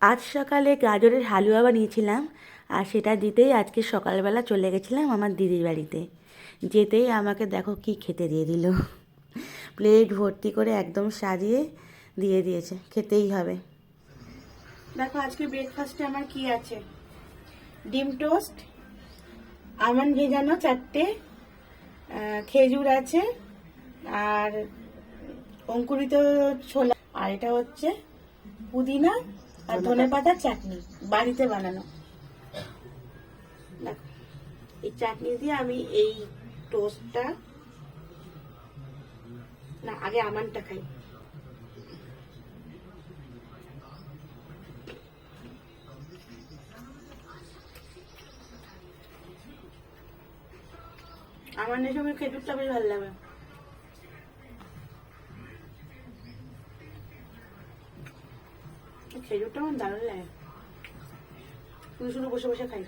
আজ সকালে গাজরের হালুয়া বানিয়েছিলাম, আর সেটা দিতেই আজকে সকালবেলা চলে গেছিলাম আমার দিদির বাড়িতে। যেতেই আমাকে দেখো কি খেতে দিয়ে দিল। প্লেট ভর্তি করে একদম সাজিয়ে দিয়ে দিয়েছে, খেতেই হবে। দেখো আজকে ব্রেকফাস্টে আমার কি আছে, ডিম টোস্ট, আমন্ড ভেজানো 4টে, খেজুর আছে, আর অঙ্কুরিত ছোলা, আর এটা হচ্ছে পুদিনা আর ধনেপাতার চাটনি, বাড়িতে বানানো। দেখো এই চাটনি দিয়ে আমি এই টোস্টটা, না আগে আমন্ডটা খাই। আমন্ডের সঙ্গে খেজুরটা বেশ ভালো লাগে। খেজুরটা আমার দারুণ লাগে, শুধু শুধু বসে বসে খাই।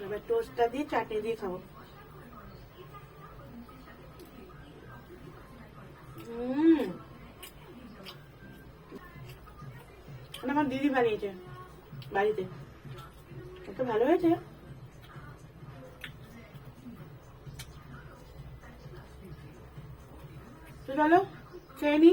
এবার টোস্টটা দিয়ে চাটনি দিয়ে খাবো। আমার দিদি বানিয়েছে বাড়িতে, এত ভালো হয়েছে। তো চলো খেয়ে নি।